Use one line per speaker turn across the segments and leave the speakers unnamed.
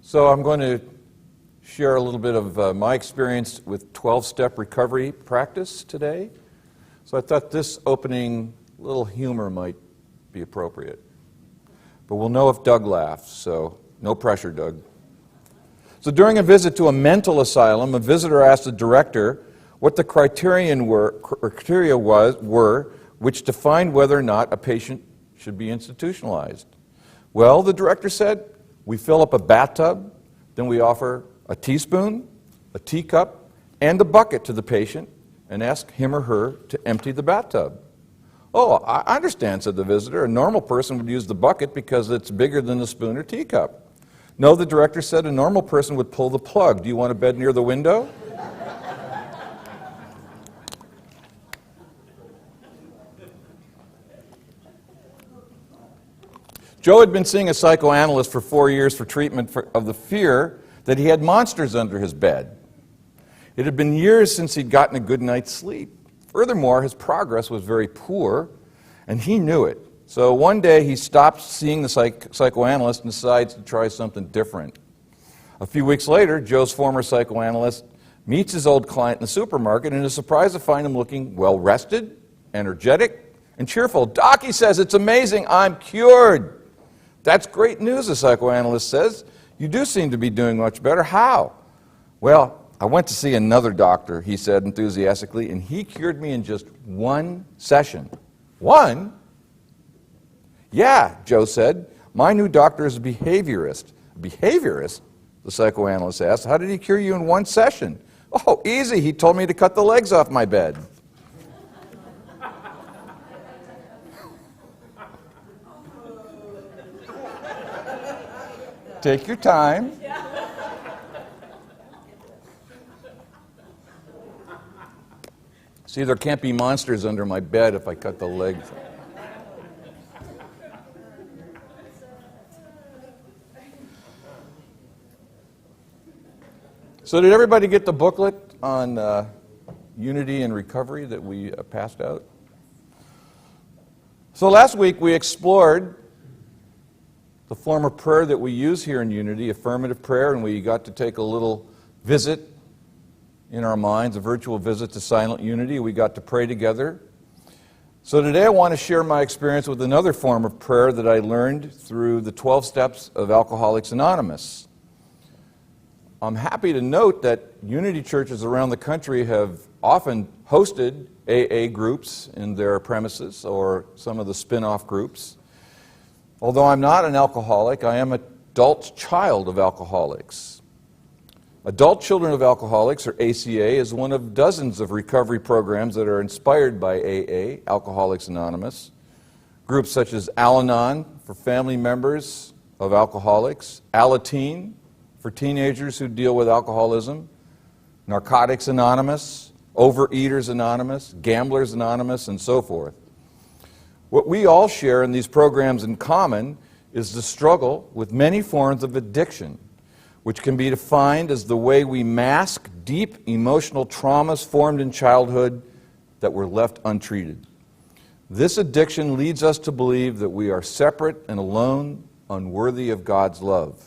So I'm going to share a little bit of my experience with 12-step recovery practice today. So I thought this opening little humor might be appropriate. But we'll know if Doug laughs, so no pressure, Doug. So during a visit to a mental asylum, a visitor asked the director what the criteria were which defined whether or not a patient should be institutionalized. Well, the director said, we fill up a bathtub, then we offer a teaspoon, a teacup, and a bucket to the patient and ask him or her to empty the bathtub. Oh, I understand, said the visitor. A normal person would use the bucket because it's bigger than the spoon or teacup. No, the director said, a normal person would pull the plug. Do you want a bed near the window? Joe had been seeing a psychoanalyst for 4 years for treatment of the fear that he had monsters under his bed. It had been years since he'd gotten a good night's sleep. Furthermore, his progress was very poor, and he knew it. So one day he stopped seeing the psychoanalyst and decides to try something different. A few weeks later, Joe's former psychoanalyst meets his old client in the supermarket and is surprised to find him looking well-rested, energetic, and cheerful. Doc, he says, it's amazing, I'm cured. That's great news, the psychoanalyst says. You do seem to be doing much better. How? Well, I went to see another doctor, he said enthusiastically, and he cured me in just one session. One? Yeah, Joe said. My new doctor is a behaviorist. Behaviorist? The psychoanalyst asked. How did he cure you in one session? Oh, easy. He told me to cut the legs off my bed. Take your time. See, there can't be monsters under my bed if I cut the legs. So did everybody get the booklet on unity and recovery that we passed out? So last week we explored the form of prayer that we use here in Unity, affirmative prayer, and we got to take a little visit in our minds, a virtual visit to Silent Unity. We got to pray together. So today I want to share my experience with another form of prayer that I learned through the 12 steps of Alcoholics Anonymous. I'm happy to note that Unity churches around the country have often hosted AA groups in their premises or some of the spin-off groups. Although I'm not an alcoholic, I am an adult child of alcoholics. Adult Children of Alcoholics, or ACA, is one of dozens of recovery programs that are inspired by AA, Alcoholics Anonymous. Groups such as Al-Anon for family members of alcoholics, Alateen for teenagers who deal with alcoholism, Narcotics Anonymous, Overeaters Anonymous, Gamblers Anonymous, and so forth. What we all share in these programs in common is the struggle with many forms of addiction, which can be defined as the way we mask deep emotional traumas formed in childhood that were left untreated. This addiction leads us to believe that we are separate and alone, unworthy of God's love.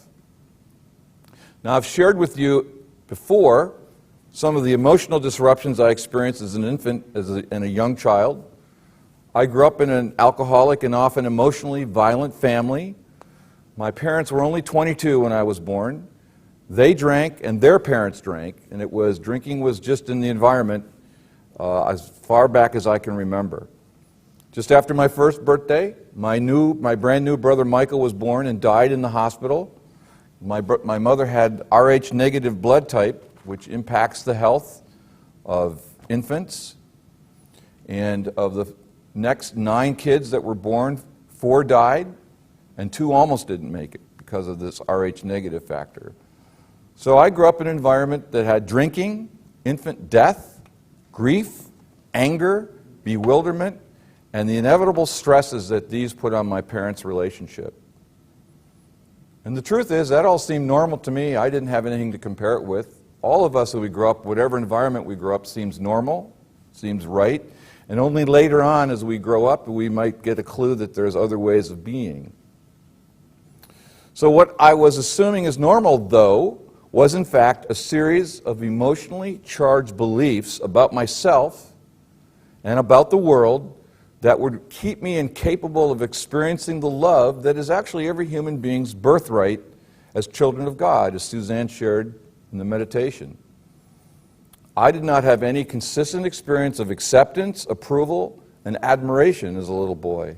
Now, I've shared with you before some of the emotional disruptions I experienced as an infant and a young child. I grew up in an alcoholic and often emotionally violent family. My parents were only 22 when I was born. They drank and their parents drank, and drinking was just in the environment as far back as I can remember. Just after my first birthday, my brand new brother Michael was born and died in the hospital. My mother had Rh negative blood type, which impacts the health of infants, and of the next 9 kids that were born, 4 died, and 2 almost didn't make it because of this Rh negative factor. So I grew up in an environment that had drinking, infant death, grief, anger, bewilderment, and the inevitable stresses that these put on my parents' relationship. And the truth is, that all seemed normal to me. I didn't have anything to compare it with. All of us, as we grow up, whatever environment we grow up, seems normal, seems right. And only later on, as we grow up, we might get a clue that there's other ways of being. So what I was assuming is normal, though, was in fact a series of emotionally charged beliefs about myself and about the world that would keep me incapable of experiencing the love that is actually every human being's birthright as children of God, as Suzanne shared in the meditation. I did not have any consistent experience of acceptance, approval, and admiration as a little boy.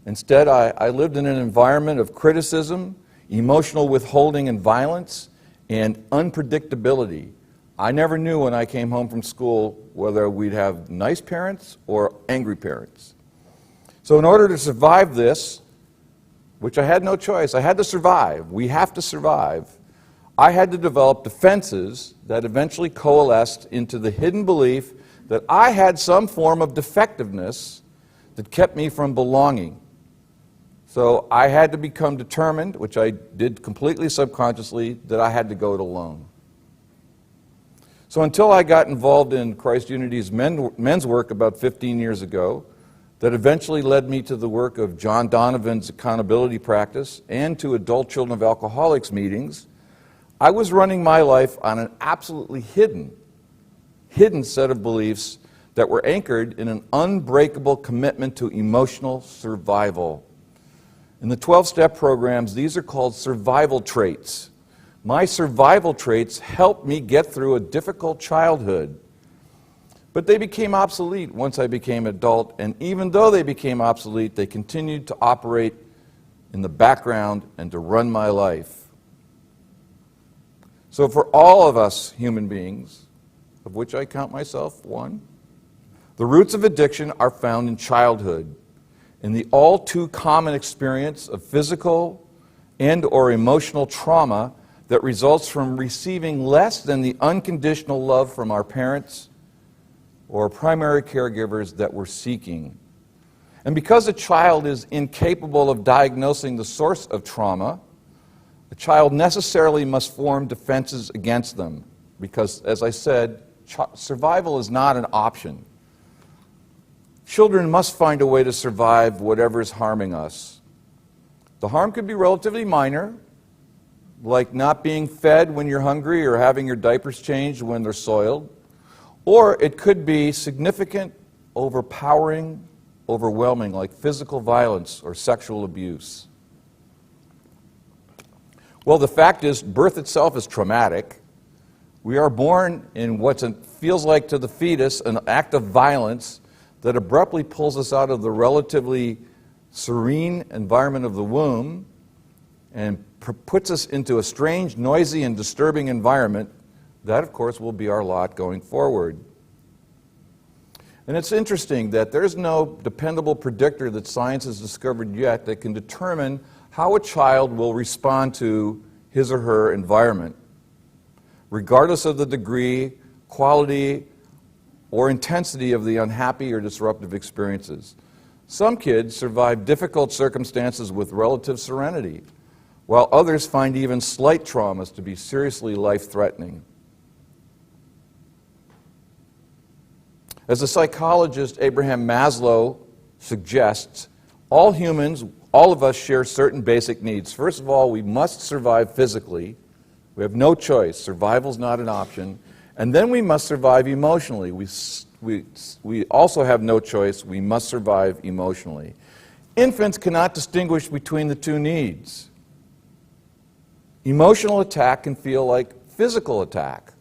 Instead, I lived in an environment of criticism, emotional withholding and violence, and unpredictability. I never knew when I came home from school whether we'd have nice parents or angry parents. So in order to survive this, which I had no choice, I had to survive, we have to survive, I had to develop defenses that eventually coalesced into the hidden belief that I had some form of defectiveness that kept me from belonging. So I had to become determined, which I did completely subconsciously, that I had to go it alone. So until I got involved in Christ Unity's men's work about 15 years ago, that eventually led me to the work of John Donovan's accountability practice and to adult children of alcoholics meetings, I was running my life on an absolutely hidden set of beliefs that were anchored in an unbreakable commitment to emotional survival. In the 12-step programs, these are called survival traits. My survival traits helped me get through a difficult childhood. But they became obsolete once I became an adult, and even though they became obsolete, they continued to operate in the background and to run my life. So for all of us human beings, of which I count myself one, the roots of addiction are found in childhood, in the all too common experience of physical and or emotional trauma that results from receiving less than the unconditional love from our parents or primary caregivers that we're seeking. And because a child is incapable of diagnosing the source of trauma, a child necessarily must form defenses against them because, as I said, survival is not an option. Children must find a way to survive whatever is harming us. The harm could be relatively minor, like not being fed when you're hungry or having your diapers changed when they're soiled. Or it could be significant, overpowering, overwhelming, like physical violence or sexual abuse. Well, the fact is, birth itself is traumatic. We are born in what feels like to the fetus an act of violence that abruptly pulls us out of the relatively serene environment of the womb and puts us into a strange, noisy, and disturbing environment. That, of course, will be our lot going forward. And it's interesting that there's no dependable predictor that science has discovered yet that can determine how a child will respond to his or her environment, regardless of the degree, quality, or intensity of the unhappy or disruptive experiences. Some kids survive difficult circumstances with relative serenity, while others find even slight traumas to be seriously life-threatening. As the psychologist Abraham Maslow suggests, all humans, all of us share certain basic needs. First of all, we must survive physically. We have no choice. Survival's not an option. And then we must survive emotionally. We also have no choice. We must survive emotionally. Infants cannot distinguish between the two needs. Emotional attack can feel like physical attack.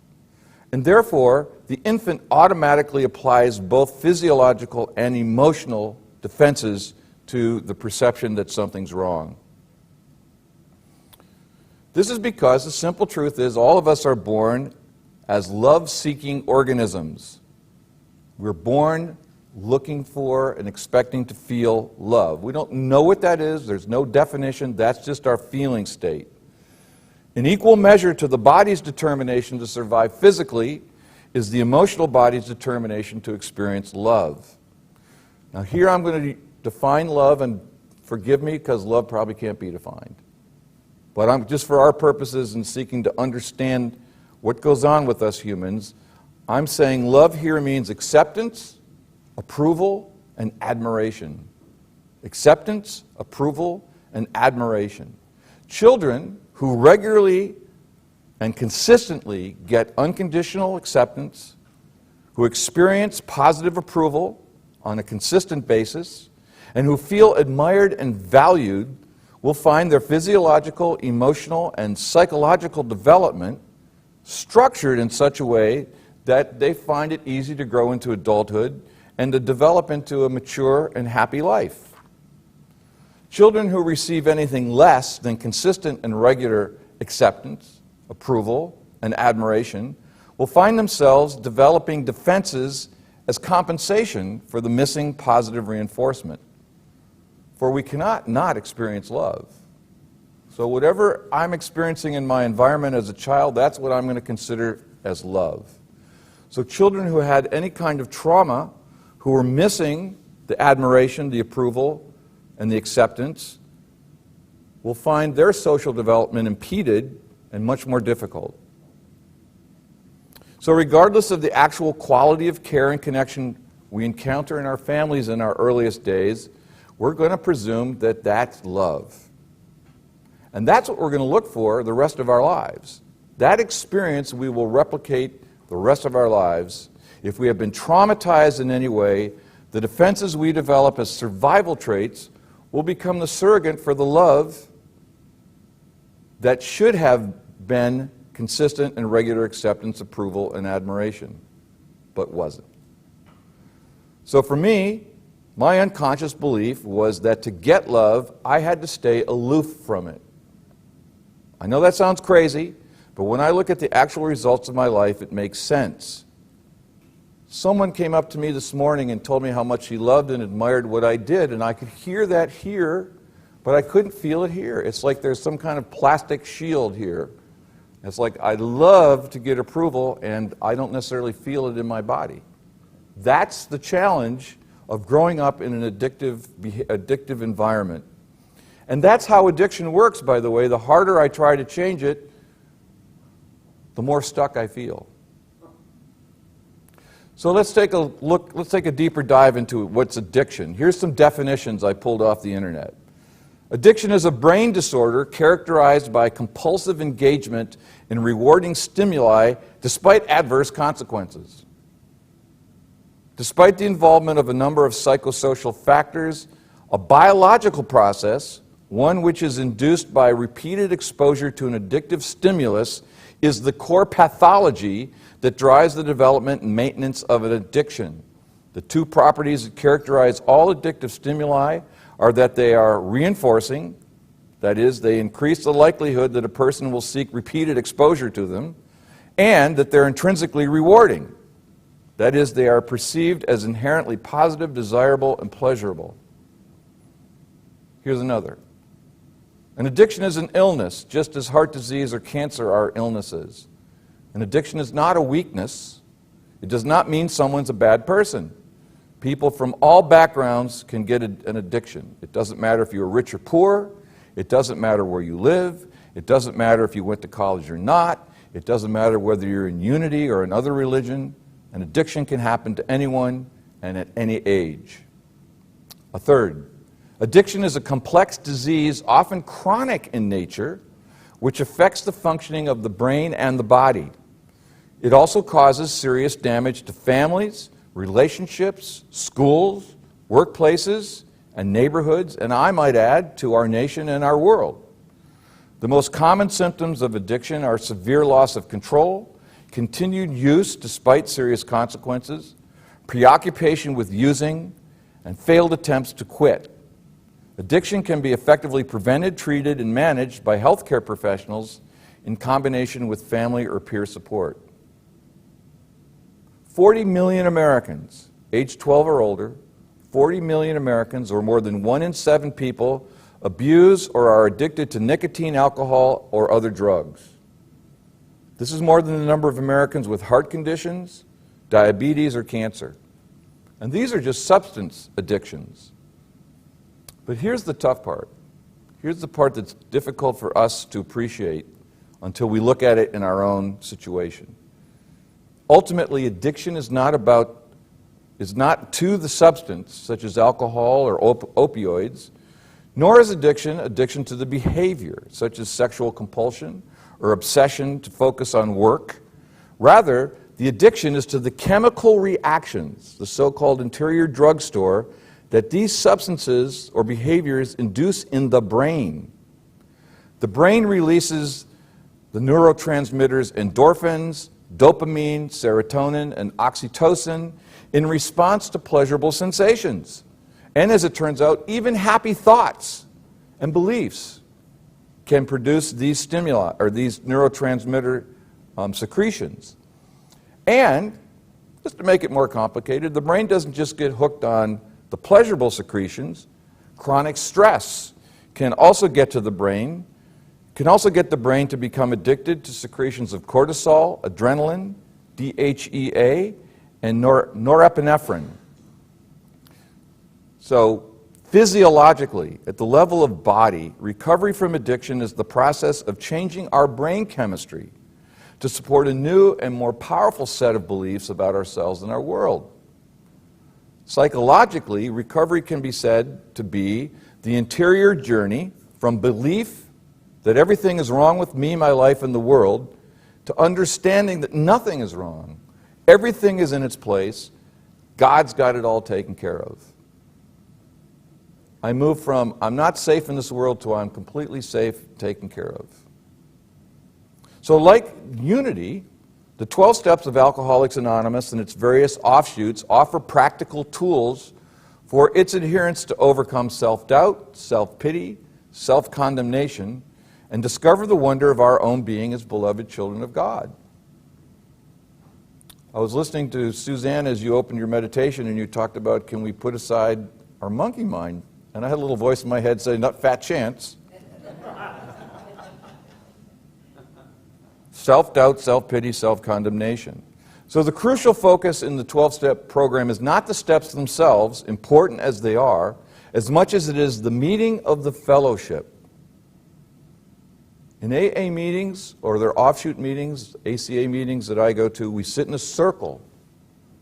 And therefore, the infant automatically applies both physiological and emotional defenses to the perception that something's wrong. This is because the simple truth is all of us are born as love-seeking organisms. We're born looking for and expecting to feel love. We don't know what that is. There's no definition. That's just our feeling state. In equal measure to the body's determination to survive physically is the emotional body's determination to experience love. Now here I'm going to define love, and forgive me because love probably can't be defined. But I'm just for our purposes in seeking to understand what goes on with us humans, I'm saying love here means acceptance, approval, and admiration. Acceptance, approval, and admiration. Children who regularly and consistently get unconditional acceptance, who experience positive approval on a consistent basis, and who feel admired and valued will find their physiological, emotional, and psychological development structured in such a way that they find it easy to grow into adulthood and to develop into a mature and happy life. Children who receive anything less than consistent and regular acceptance, approval, and admiration will find themselves developing defenses as compensation for the missing positive reinforcement. For we cannot not experience love. So whatever I'm experiencing in my environment as a child, that's what I'm going to consider as love. So children who had any kind of trauma, who were missing the admiration, the approval, and the acceptance, will find their social development impeded and much more difficult. So regardless of the actual quality of care and connection we encounter in our families in our earliest days, we're going to presume that that's love. And that's what we're going to look for the rest of our lives. That experience we will replicate the rest of our lives. If we have been traumatized in any way, the defenses we develop as survival traits will become the surrogate for the love that should have been consistent and regular acceptance, approval, and admiration, but wasn't. So for me, my unconscious belief was that to get love, I had to stay aloof from it. I know that sounds crazy, but when I look at the actual results of my life, it makes sense. Someone came up to me this morning and told me how much he loved and admired what I did, and I could hear that here, but I couldn't feel it here. It's like there's some kind of plastic shield here. It's like I love to get approval, and I don't necessarily feel it in my body. That's the challenge of growing up in an addictive environment. And that's how addiction works, by the way. The harder I try to change it, the more stuck I feel. So let's take a look, let's take a deeper dive into what's addiction. Here's some definitions I pulled off the internet. Addiction is a brain disorder characterized by compulsive engagement in rewarding stimuli despite adverse consequences. Despite the involvement of a number of psychosocial factors, a biological process, one which is induced by repeated exposure to an addictive stimulus, is the core pathology that drives the development and maintenance of an addiction. The two properties that characterize all addictive stimuli are that they are reinforcing, that is, they increase the likelihood that a person will seek repeated exposure to them, and that they're intrinsically rewarding. That is, they are perceived as inherently positive, desirable, and pleasurable. Here's another. An addiction is an illness, just as heart disease or cancer are illnesses. An addiction is not a weakness. It does not mean someone's a bad person. People from all backgrounds can get an addiction. It doesn't matter if you're rich or poor. It doesn't matter where you live. It doesn't matter if you went to college or not. It doesn't matter whether you're in unity or another religion. An addiction can happen to anyone and at any age. A third, addiction is a complex disease, often chronic in nature, which affects the functioning of the brain and the body. It also causes serious damage to families, relationships, schools, workplaces, and neighborhoods, and I might add, to our nation and our world. The most common symptoms of addiction are severe loss of control, continued use despite serious consequences, preoccupation with using, and failed attempts to quit. Addiction can be effectively prevented, treated, and managed by healthcare professionals in combination with family or peer support. 40 million Americans, age 12 or older, 40 million Americans, or more than 1 in 7 people, abuse or are addicted to nicotine, alcohol, or other drugs. This is more than the number of Americans with heart conditions, diabetes, or cancer. And these are just substance addictions. But here's the tough part. Here's the part that's difficult for us to appreciate until we look at it in our own situation. Ultimately, addiction is not to the substance, such as alcohol or opioids, Nor is addiction to the behavior, such as sexual compulsion or obsession to focus on work. Rather, the addiction is to the chemical reactions, the so-called interior drugstore, that these substances or behaviors induce in the brain. The brain releases the neurotransmitters endorphins, dopamine, serotonin, and oxytocin in response to pleasurable sensations. And as it turns out, even happy thoughts and beliefs can produce these stimuli or these neurotransmitter secretions. And just to make it more complicated, the brain doesn't just get hooked on the pleasurable secretions. Chronic stress can also get to the brain, can also get the brain to become addicted to secretions of cortisol, adrenaline, DHEA, and norepinephrine. So physiologically, at the level of body, recovery from addiction is the process of changing our brain chemistry to support a new and more powerful set of beliefs about ourselves and our world. Psychologically, recovery can be said to be the interior journey from belief that everything is wrong with me, my life, and the world, to understanding that nothing is wrong, everything is in its place, God's got it all taken care of. I move from I'm not safe in this world to I'm completely safe, taken care of. So like unity, the 12 steps of Alcoholics Anonymous and its various offshoots offer practical tools for its adherents to overcome self-doubt, self-pity, self-condemnation, and discover the wonder of our own being as beloved children of God. I was listening to Suzanne as you opened your meditation and you talked about, can we put aside our monkey mind? And I had a little voice in my head saying, not fat chance. Self-doubt, self-pity, self-condemnation. So the crucial focus in the 12-step program is not the steps themselves, important as they are, as much as it is the meeting of the fellowship. In AA meetings, or their offshoot meetings, ACA meetings that I go to, we sit in a circle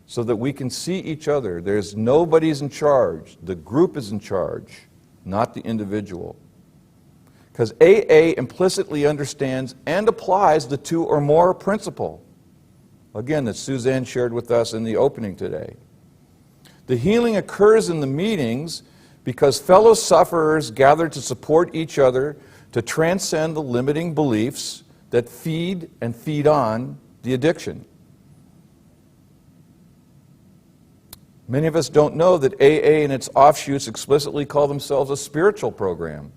so that we can see each other. There's nobody's in charge. The group is in charge, not the individual. Because AA implicitly understands and applies the two or more principle, again, that Suzanne shared with us in the opening today. The healing occurs in the meetings because fellow sufferers gather to support each other to transcend the limiting beliefs that feed and feed on the addiction. Many of us don't know that AA and its offshoots explicitly call themselves a spiritual program.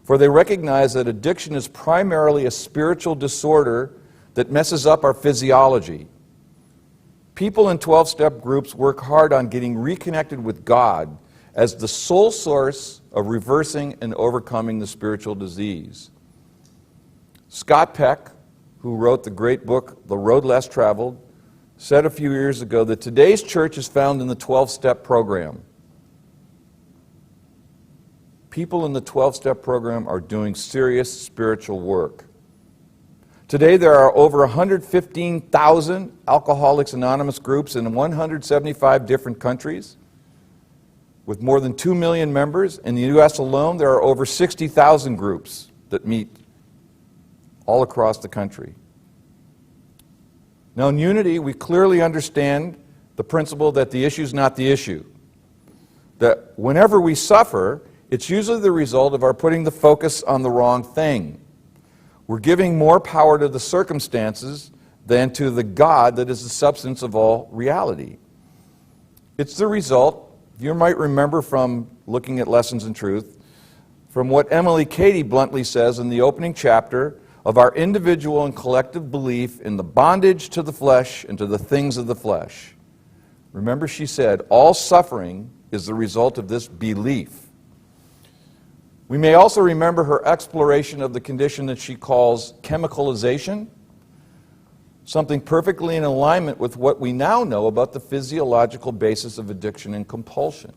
For they recognize that addiction is primarily a spiritual disorder that messes up our physiology. People in 12-step groups work hard on getting reconnected with God as the sole source of reversing and overcoming the spiritual disease. Scott Peck, who wrote the great book, The Road Less Traveled, said a few years ago that today's church is found in the 12-step program. People in the 12-step program are doing serious spiritual work. Today there are over 115,000 Alcoholics Anonymous groups in 175 different countries, with more than 2 million members. In the U.S. alone, there are over 60,000 groups that meet all across the country. Now in unity, we clearly understand the principle that the issue is not the issue. That whenever we suffer, it's usually the result of our putting the focus on the wrong thing. We're giving more power to the circumstances than to the God that is the substance of all reality. It's the result, you might remember from looking at Lessons in Truth, from what Emily Cady bluntly says in the opening chapter of our individual and collective belief in the bondage to the flesh and to the things of the flesh. Remember, she said, all suffering is the result of this belief. We may also remember her exploration of the condition that she calls chemicalization, something perfectly in alignment with what we now know about the physiological basis of addiction and compulsion.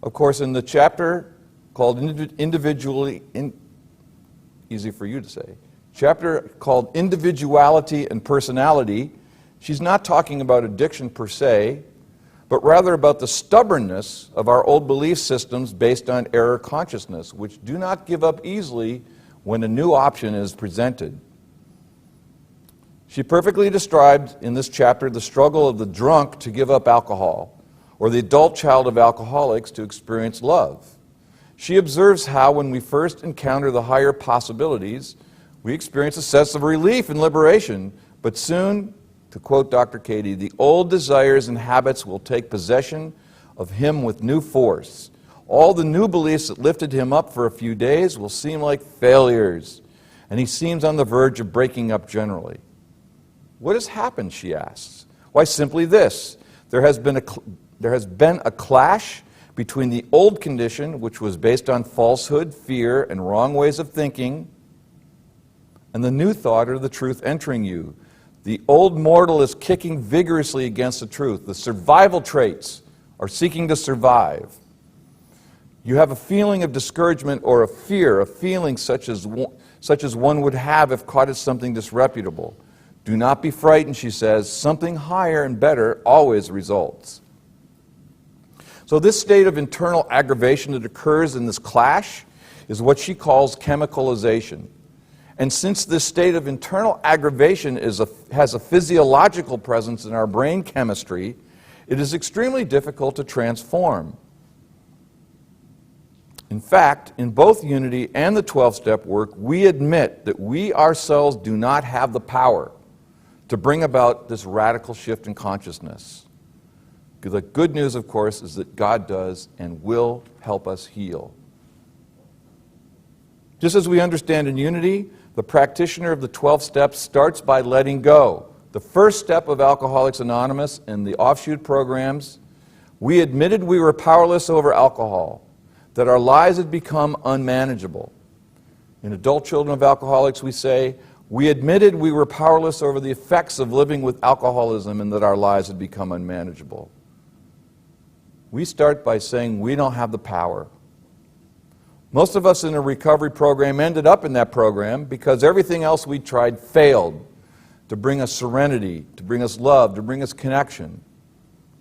Of course, in the chapter called easy for you to say, chapter called Individuality and Personality, she's not talking about addiction per se, but rather about the stubbornness of our old belief systems based on error consciousness, which do not give up easily when a new option is presented. She perfectly described in this chapter the struggle of the drunk to give up alcohol, or the adult child of alcoholics to experience love. She observes how when we first encounter the higher possibilities, we experience a sense of relief and liberation, but soon, to quote Dr. Katie, the old desires and habits will take possession of him with new force. All the new beliefs that lifted him up for a few days will seem like failures, and he seems on the verge of breaking up generally. What has happened, she asks. Why, simply this. There has been a clash between the old condition, which was based on falsehood, fear, and wrong ways of thinking, and the new thought or the truth entering you. The old mortal is kicking vigorously against the truth. The survival traits are seeking to survive. You have a feeling of discouragement or a fear, a feeling such as one would have if caught at something disreputable. Do not be frightened, she says. Something higher and better always results. So this state of internal aggravation that occurs in this clash is what she calls chemicalization. And since this state of internal aggravation has a physiological presence in our brain chemistry, it is extremely difficult to transform. In fact, in both Unity and the 12-step work, we admit that we ourselves do not have the power to bring about this radical shift in consciousness. The good news, of course, is that God does and will help us heal. Just as we understand in Unity, the practitioner of the 12 steps starts by letting go. The first step of Alcoholics Anonymous and the offshoot programs, we admitted we were powerless over alcohol, that our lives had become unmanageable. In Adult Children of Alcoholics, we say, we admitted we were powerless over the effects of living with alcoholism and that our lives had become unmanageable. We start by saying we don't have the power. Most of us in a recovery program ended up in that program because everything else we tried failed to bring us serenity, to bring us love, to bring us connection,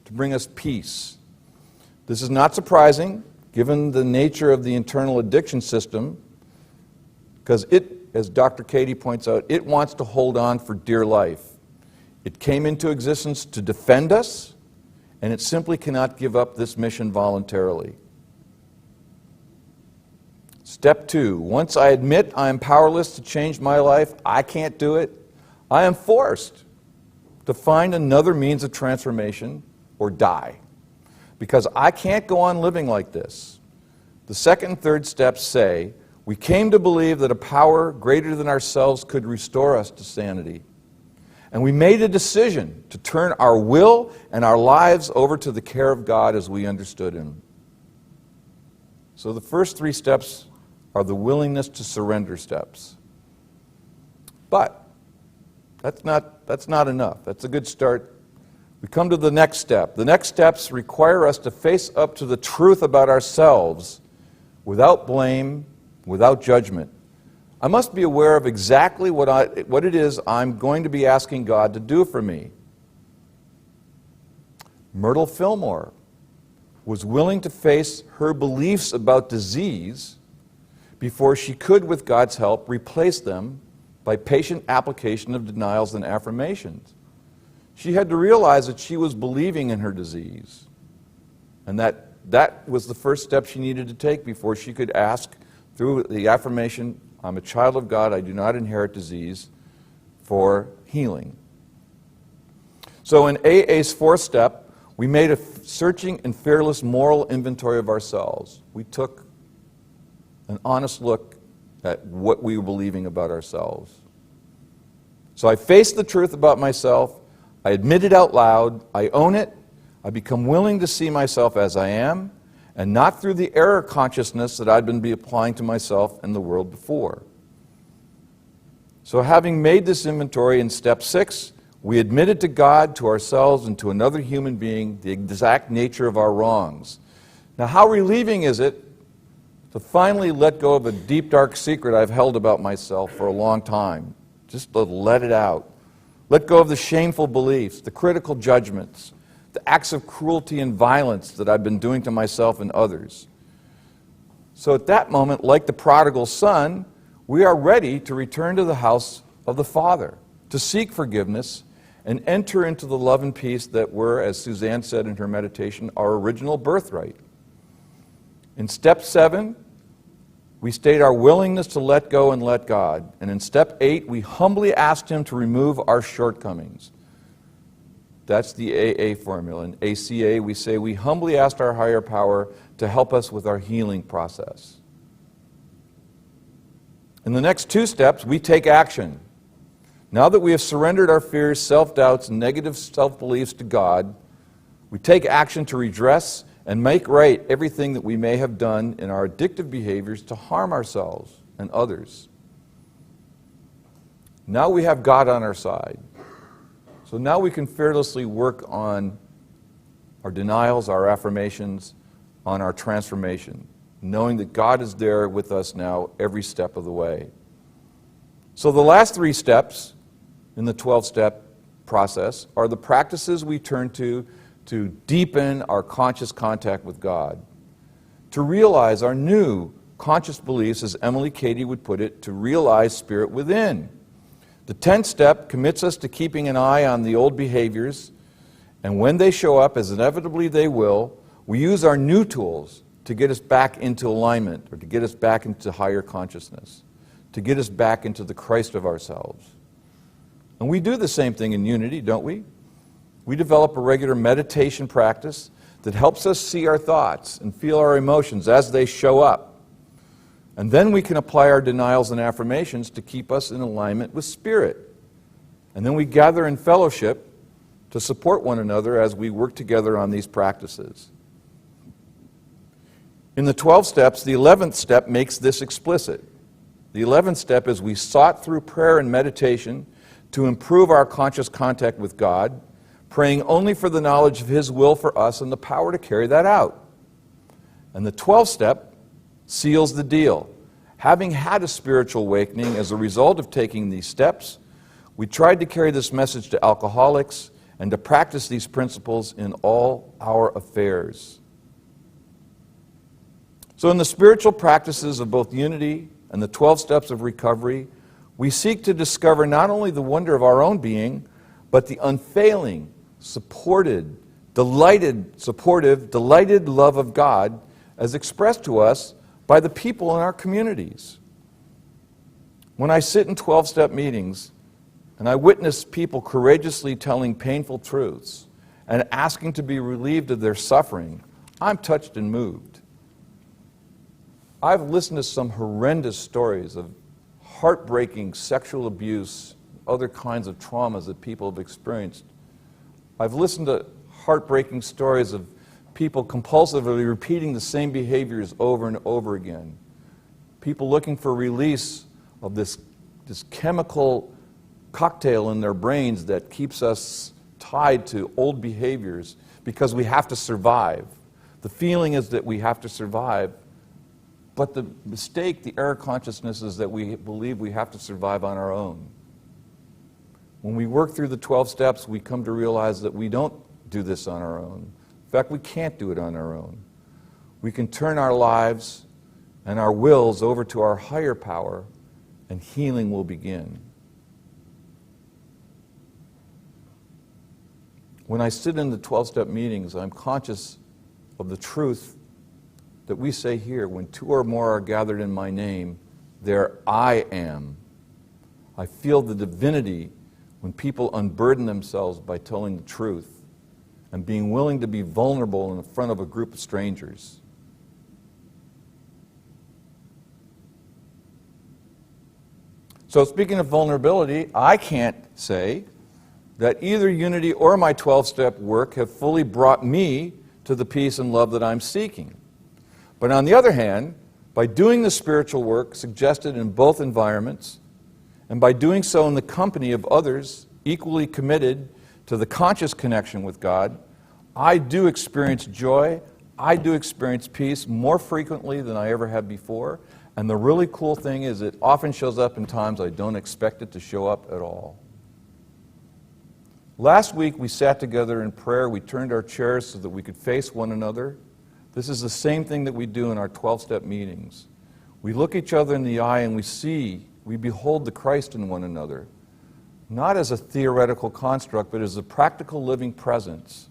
to bring us peace. This is not surprising, given the nature of the internal addiction system, because it, as Dr. Katie points out, it wants to hold on for dear life. It came into existence to defend us, and it simply cannot give up this mission voluntarily. Step 2, once I admit I am powerless to change my life, I can't do it, I am forced to find another means of transformation or die. Because I can't go on living like this. The second and third steps say, we came to believe that a power greater than ourselves could restore us to sanity. And we made a decision to turn our will and our lives over to the care of God as we understood Him. So the first 3 steps are the willingness to surrender steps. But that's not enough. That's a good start. We come to the next step. The next steps require us to face up to the truth about ourselves without blame, without judgment. I must be aware of exactly what it is I'm going to be asking God to do for me. Myrtle Fillmore was willing to face her beliefs about disease before she could, with God's help, replace them by patient application of denials and affirmations. She had to realize that she was believing in her disease, and that was the first step she needed to take before she could ask, through the affirmation, I'm a child of God, I do not inherit disease, for healing. So in AA's 4th step, we made a searching and fearless moral inventory of ourselves. We took an honest look at what we were believing about ourselves. So I faced the truth about myself, I admit it out loud, I own it, I become willing to see myself as I am, and not through the error consciousness that I'd been applying to myself and the world before. So having made this inventory in step 6, we admitted to God, to ourselves, and to another human being the exact nature of our wrongs. Now, how relieving is it to finally let go of a deep, dark secret I've held about myself for a long time? Just to let it out. Let go of the shameful beliefs, the critical judgments, the acts of cruelty and violence that I've been doing to myself and others. So at that moment, like the prodigal son, we are ready to return to the house of the Father, to seek forgiveness and enter into the love and peace that were, as Suzanne said in her meditation, our original birthright. In step 7, we state our willingness to let go and let God. And in step 8, we humbly asked Him to remove our shortcomings. That's the AA formula. In ACA, we say we humbly asked our higher power to help us with our healing process. In the next 2 steps, we take action. Now that we have surrendered our fears, self-doubts, and negative self-beliefs to God, we take action to redress and make right everything that we may have done in our addictive behaviors to harm ourselves and others. Now we have God on our side. So now we can fearlessly work on our denials, our affirmations, on our transformation, knowing that God is there with us now every step of the way. So the last 3 steps in the 12-step process are the practices we turn to deepen our conscious contact with God, to realize our new conscious beliefs, as Emily Cady would put it, to realize spirit within. The 10th step commits us to keeping an eye on the old behaviors, and when they show up, as inevitably they will, we use our new tools to get us back into alignment, or to get us back into higher consciousness, to get us back into the Christ of ourselves. And we do the same thing in Unity, don't we? We develop a regular meditation practice that helps us see our thoughts and feel our emotions as they show up. And then we can apply our denials and affirmations to keep us in alignment with Spirit. And then we gather in fellowship to support one another as we work together on these practices. In the 12 steps, the 11th step makes this explicit. The 11th step is we sought through prayer and meditation to improve our conscious contact with God, praying only for the knowledge of His will for us and the power to carry that out. And the 12th step seals the deal. Having had a spiritual awakening as a result of taking these steps, we tried to carry this message to alcoholics and to practice these principles in all our affairs. So in the spiritual practices of both Unity and the 12 steps of recovery, we seek to discover not only the wonder of our own being, but the unfailing, supportive, delighted love of God as expressed to us by the people in our communities. When I sit in 12-step meetings and I witness people courageously telling painful truths and asking to be relieved of their suffering, I'm touched and moved. I've listened to some horrendous stories of heartbreaking sexual abuse, other kinds of traumas that people have experienced. I've listened to heartbreaking stories of people compulsively repeating the same behaviors over and over again. People looking for release of this chemical cocktail in their brains that keeps us tied to old behaviors because we have to survive. The feeling is that we have to survive, but the mistake, the error consciousness is that we believe we have to survive on our own. When we work through the 12 steps, we come to realize that we don't do this on our own. In fact, we can't do it on our own. We can turn our lives and our wills over to our higher power, and healing will begin. When I sit in the 12-step meetings, I'm conscious of the truth that we say here, when 2 or more are gathered in my name, there I am. I feel the divinity when people unburden themselves by telling the truth and being willing to be vulnerable in front of a group of strangers. So speaking of vulnerability, I can't say that either Unity or my 12-step work have fully brought me to the peace and love that I'm seeking. But on the other hand, by doing the spiritual work suggested in both environments, and by doing so in the company of others equally committed to the conscious connection with God, I do experience joy, I do experience peace more frequently than I ever have before, and the really cool thing is it often shows up in times I don't expect it to show up at all. Last week we sat together in prayer. We turned our chairs so that we could face one another. This is the same thing that we do in our 12-step meetings. We look each other in the eye and we behold the Christ in one another, not as a theoretical construct, but as a practical living presence.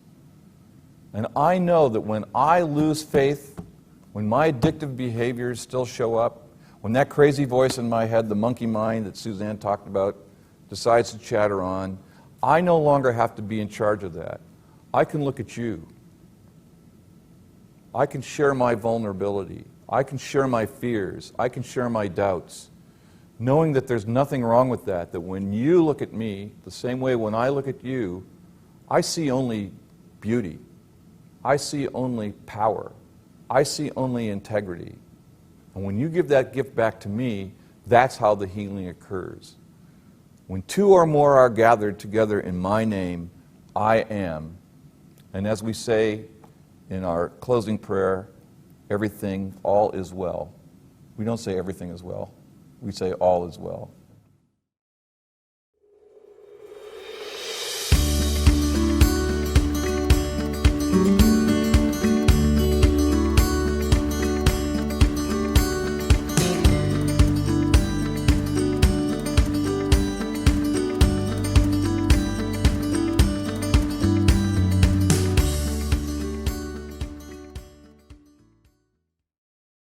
And I know that when I lose faith, when my addictive behaviors still show up, when that crazy voice in my head, the monkey mind that Suzanne talked about, decides to chatter on, I no longer have to be in charge of that. I can look at you. I can share my vulnerability. I can share my fears. I can share my doubts, knowing that there's nothing wrong with that, that when you look at me, the same way when I look at you, I see only beauty. I see only power. I see only integrity. And when you give that gift back to me, that's how the healing occurs. When two or more are gathered together in my name, I am. And as we say in our closing prayer, everything, all is well. We don't say everything is well. We say all is well.
Thank you.